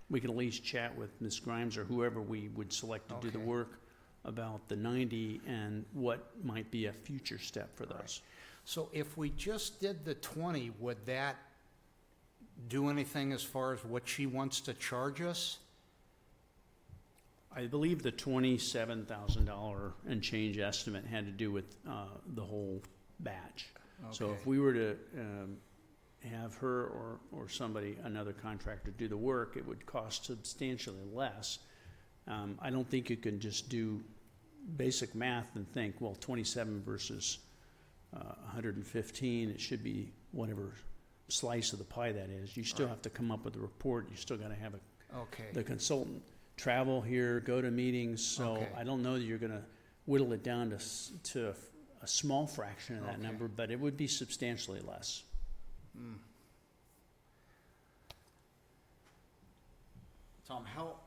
we can at least chat with Ms. Grimes or whoever we would select to do the Okay. work about the 90 and what might be a future step for those. So if we just did the 20, would that do anything as far as what she wants to charge us? I believe the $27,000 and change estimate had to do with the whole batch. So Okay. if we were to have her or somebody, another contractor, do the work, it would cost substantially less. I don't think you can just do basic math and think, well, 27 versus 115, it should be whatever slice of the pie that is. You still Right. have to come up with a report. You still got to have Okay. the consultant travel here, go to meetings. So Okay. I don't know that you're going to whittle it down to a small fraction of that Okay. number, but it would be substantially less. Tom,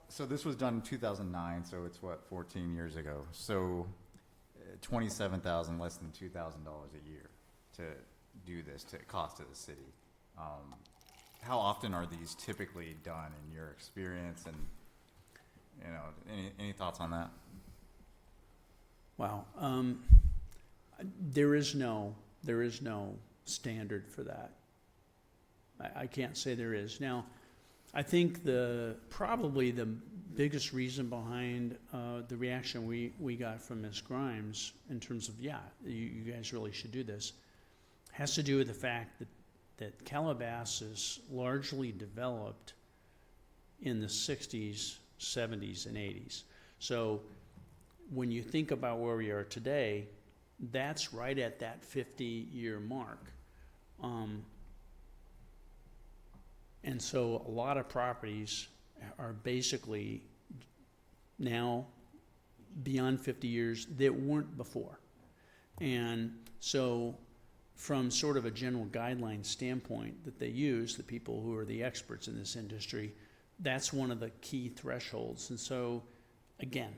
so this was done in 2009, so it's what, 14 years ago. So $27,000, less than $2,000 a year to do this, to cost to the city. How often are these typically done in your experience, and, you know, any thoughts on that? Wow. There is no standard for that. I can't say there is. Now, I think probably the biggest reason behind the reaction we got from Ms. Grimes in terms of, yeah, you guys really should do this, has to do with the fact that Calabasas largely developed in the 60s, 70s, and 80s. So when you think about where we are today, that's right at that 50-year mark. And so a lot of properties are basically now beyond 50 years that weren't before. And so from sort of a general guideline standpoint that they use, the people who are the experts in this industry, that's one of the key thresholds. And so, again,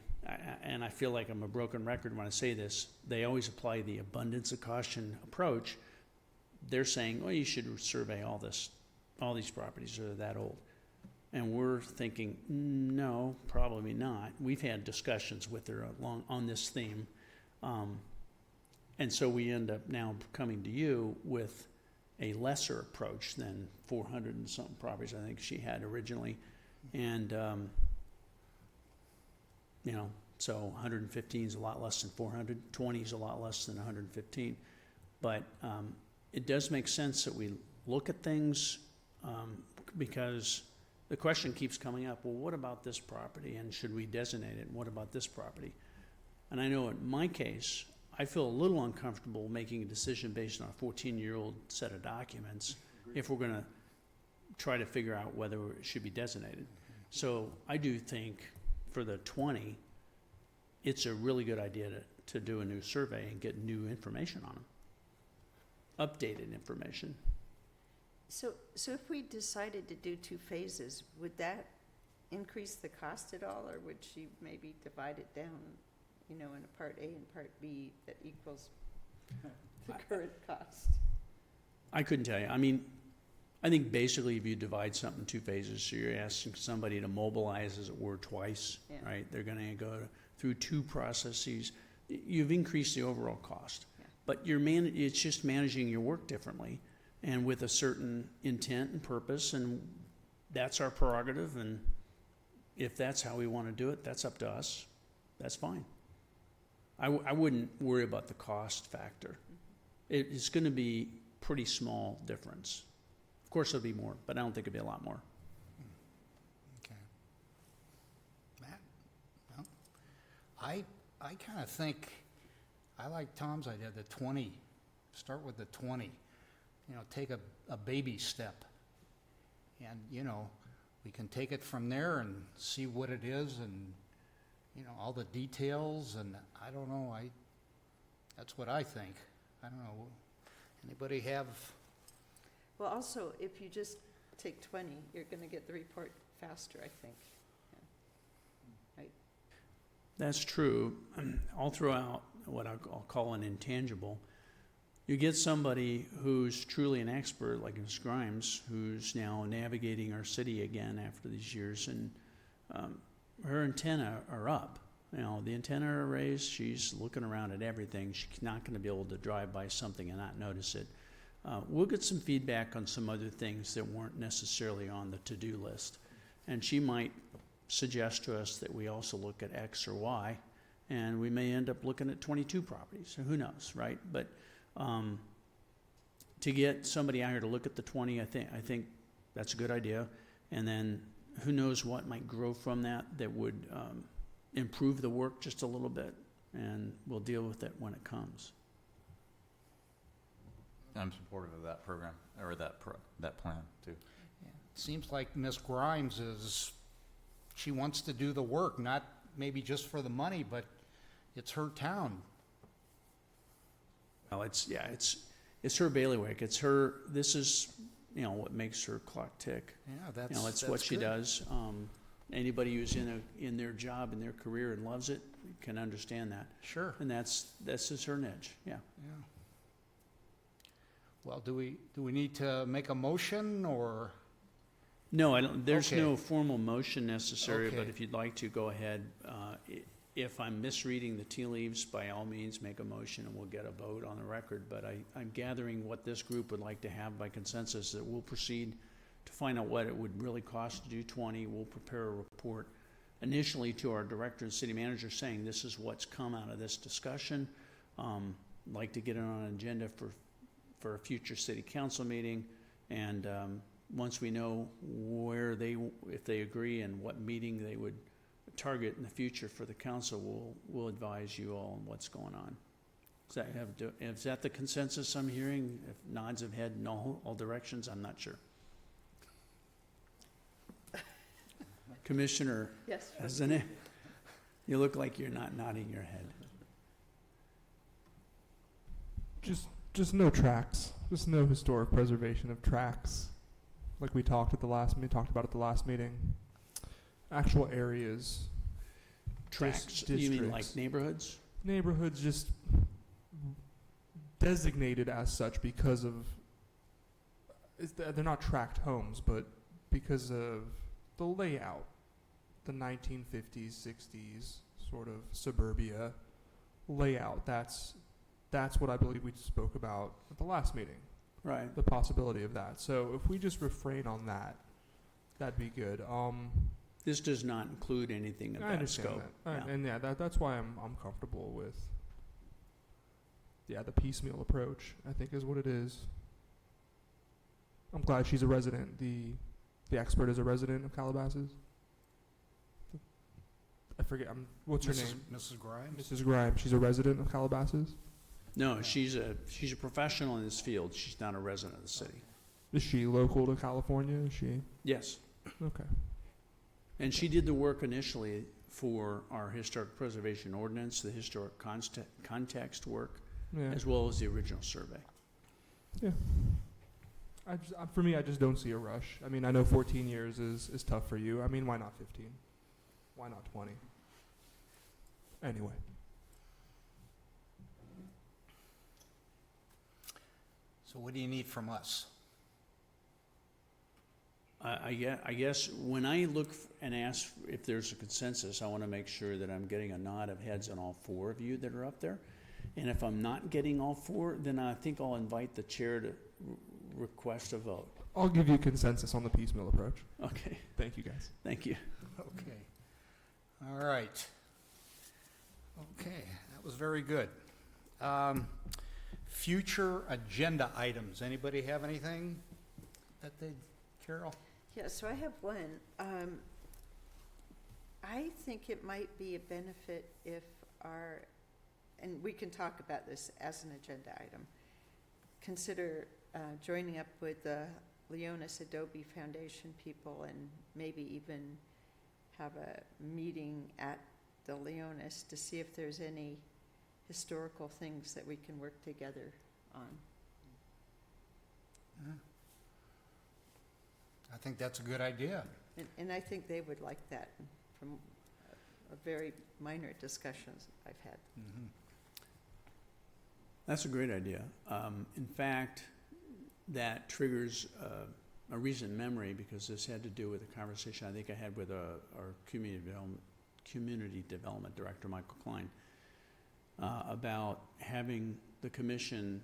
and I feel like I'm a broken record when I say this, they always apply the abundance of caution approach. They're saying, well, you should survey all these properties that are that old. And we're thinking, no, probably not. We've had discussions with her on this theme. And so we end up now coming to you with a lesser approach than 400 and something properties I think she had originally. And, so 115 is a lot less than 400, 20 is a lot less than 115. But it does make sense that we look at things because the question keeps coming up, well, what about this property and should we designate it? And what about this property? And I know in my case, I feel a little uncomfortable making a decision based on a 14-year-old set of documents if we're going to try to figure out whether it should be designated. So I do think for the 20, it's a really good idea to do a new survey and get new information on them, updated information. So if we decided to do 2 phases, would that increase the cost at all, or would she maybe divide it down, in a part A and part B that equals the current cost? I couldn't tell you. I mean, I think basically if you divide something in 2 phases, so you're asking somebody to mobilize, as it were, twice, Yeah. right? They're going to go through 2 processes. You've increased the overall cost, Yeah. but it's just managing your work differently and with a certain intent and purpose, and that's our prerogative. And if that's how we want to do it, that's up to us. That's fine. I wouldn't worry about the cost factor. It's going to be pretty small difference. Of course, it'll be more, but I don't think it'll be a lot more. Okay. Matt? No? I kind of think, I like Tom's idea, the 20. Start with the 20. Take a baby step. And, we can take it from there and see what it is and, all the details. And I don't know, that's what I think. I don't know. Anybody have? Well, also, if you just take 20, you're going to get the report faster, I think. Yeah. Right? That's true. I'll throw out what I'll call an intangible. You get somebody who's truly an expert, like Ms. Grimes, who's now navigating our city again after these years, and her antenna are up. The antenna are raised. She's looking around at everything. She's not going to be able to drive by something and not notice it. We'll get some feedback on some other things that weren't necessarily on the to-do list. And she might suggest to us that we also look at X or Y, and we may end up looking at 22 properties. Who knows, right? But to get somebody out here to look at the 20, I think that's a good idea. And then who knows what might grow from that would improve the work just a little bit, and we'll deal with it when it comes. I'm supportive of that program, or that plan, too. Yeah. Seems like Ms. Grimes she wants to do the work, not maybe just for the money, but it's her town. Well, it's her bailiwick. It's her. This is what makes her clock tick. Yeah, That's what she does. Anybody who's in their job, in their career, and loves it can understand that. Sure. And that's just her niche. Yeah. Yeah. Well, do we need to make a motion or? No, I don't. There's Okay. no formal motion necessary. But Okay. if you'd like to, go ahead. If I'm misreading the tea leaves, by all means, make a motion and we'll get a vote on the record. But I'm gathering what this group would like to have by consensus, that we'll proceed to find out what it would really cost to do 20. We'll prepare a report initially to our director and city manager saying this is what's come out of this discussion. Like to get it on an agenda for a future city council meeting. And once we know if they agree and what meeting they would target in the future for the council, we'll advise you all on what's going on. Is that the consensus I'm hearing? If nods of head in all directions, I'm not sure. Commissioner, Yes. isn't it? You look like you're not nodding your head. Just no tracks. Just no historic preservation of tracks, like we talked about at the last meeting. Actual areas, Tracks, you mean like districts. neighborhoods? Just designated as such because of, they're not tract homes, but because of the layout, the 1950s, 60s sort of suburbia layout. That's what I believe we spoke about at the last meeting, Right. the possibility of that. So if we just refrain on that, that'd be good. This does not include anything of I that understand scope. that. Yeah. And yeah, that's why I'm comfortable with, the piecemeal approach, I think, is what it is. I'm glad she's a resident. The expert is a resident of Calabasas. I forget, what's her name? Mrs. Grimes? Mrs. Grimes. She's a resident of Calabasas? No, she's a professional in this field. She's not a resident of the city. Is she local to California? Is she? Yes. Okay. And she did the work initially for our historic preservation ordinance, the historic context work, Yeah. as well as the original survey. For me, I just don't see a rush. I mean, I know 14 years is tough for you. I mean, why not 15? Why not 20? Anyway. So what do you need from us? I guess when I look and ask if there's a consensus, I want to make sure that I'm getting a nod of heads on all four of you that are up there. And if I'm not getting all four, then I think I'll invite the chair to request a vote. I'll give you consensus on the piecemeal approach. Okay, Thank you, guys. thank you. Okay. All right. Okay, that was very good. Future agenda items. Anybody have anything that Carol? Yeah, so I have one. I think it might be a benefit if and we can talk about this as an agenda item, consider joining up with the Leonis Adobe Foundation people and maybe even have a meeting at the Leonis to see if there's any historical things that we can work together on. I think that's a good idea. And I think they would like that from a very minor discussions I've had. Mhm. That's a great idea. In fact, that triggers a recent memory because this had to do with a conversation I think I had with our community development director, Michael Klein, about having the commission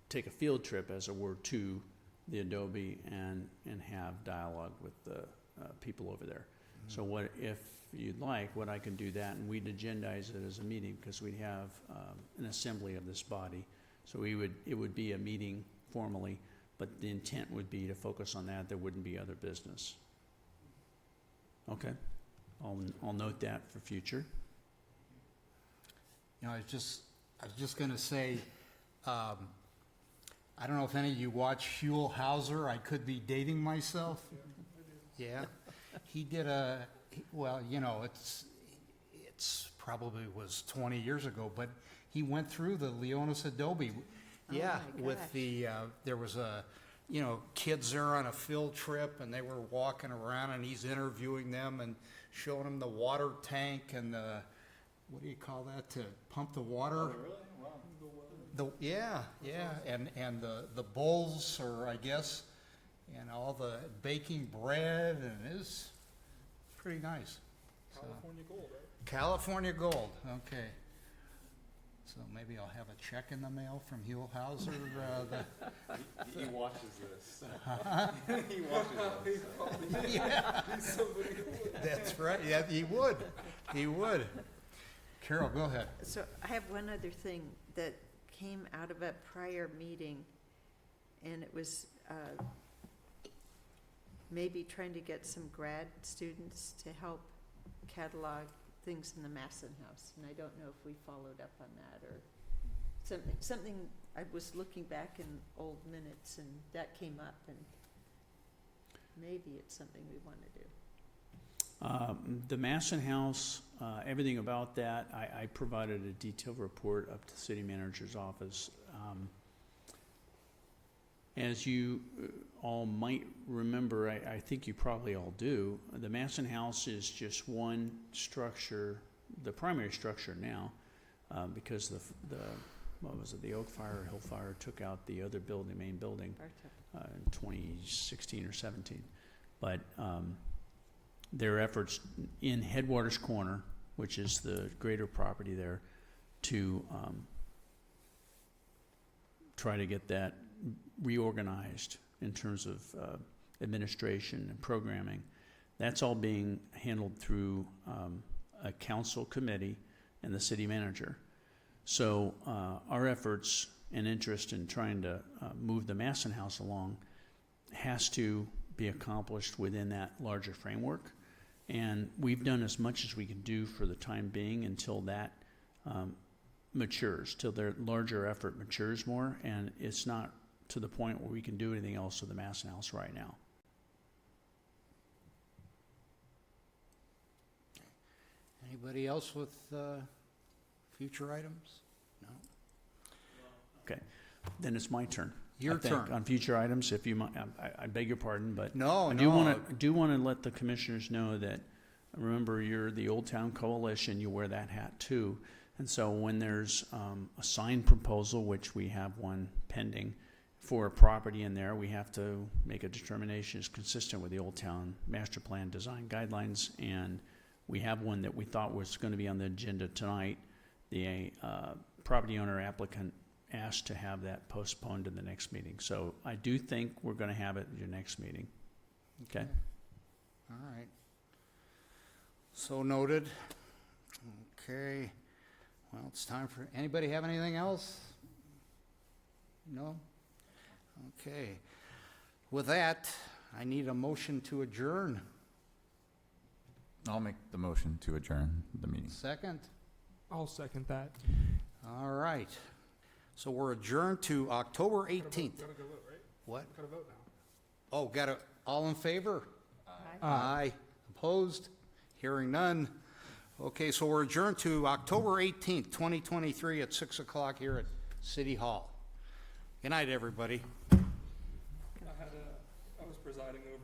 take a field trip, as it were, to the Adobe and have dialogue with the people over there. So what, if you'd like, what I can do that, and we'd agendize it as a meeting because we'd have an assembly of this body. So it would be a meeting formally, but the intent would be to focus on that. There wouldn't be other business. Okay, I'll note that for future. You know, I was just going to say, I don't know if any of you watch Huell Hauser. I could be dating myself. Yeah. He did well, you know, it's probably was 20 years ago, but he went through the Leonis Adobe. Yeah, my with gosh. there was kids there on a field trip, and they were walking around, and he's interviewing them and showing them the water tank and the, what do you call that, to pump the water? Oh, really? Wow. Yeah, and the bowls, or I guess, and all the baking bread, and it's pretty nice. California Gold, right? California Gold, okay. So maybe I'll have a check in the mail from Huell Hauser. He watches this. He watches this. Yeah. That's right, yeah, he would. He would. Carol, go ahead. So I have one other thing that came out of a prior meeting, and it was maybe trying to get some grad students to help catalog things in the Masson House, and I don't know if we followed up on that or something. I was looking back in old minutes, and that came up, and maybe it's something we want to do. The Masson House, everything about that, I provided a detailed report up to the city manager's office. As you all might remember, I think you probably all do, the Masson House is just one structure, the primary structure now, because what was it, the Oak Fire or Hill Fire took out the other building, main building, in 2016 or 17. But their efforts in Headwaters Corner, which is the greater property there, to try to get that reorganized in terms of administration and programming. That's all being handled through a council committee and the city manager. So our efforts and interest in trying to move the Masson House along has to be accomplished within that larger framework. And we've done as much as we can do for the time being until that matures, till their larger effort matures more, and it's not to the point where we can do anything else with the Masson House right now. Anybody else with future items? No? Okay, then it's my turn. Your I think, turn. on future items, if you might, I beg your pardon, but No, I no. do want to let the commissioners know that, remember, you're the Old Town Coalition, you wear that hat too. And so when there's a sign proposal, which we have one pending, for a property in there, we have to make a determination is consistent with the Old Town Master Plan Design Guidelines, and we have one that we thought was going to be on the agenda tonight. The property owner applicant asked to have that postponed to the next meeting. So I do think we're going to have it at your next meeting. Okay? All right. So noted. Okay. Well, it's time for, anybody have anything else? No? Okay. With that, I need a motion to adjourn. I'll make the motion to adjourn the meeting. Second? I'll second that. All right. So we're adjourned to October 18th. Gotta go vote, right? What? Gotta vote now. Oh, got it. All in favor? Aye. Aye. Opposed? Hearing none. Okay, so we're adjourned to October 18th, 2023 at 6 o'clock here at City Hall. Good night, everybody. I was presiding over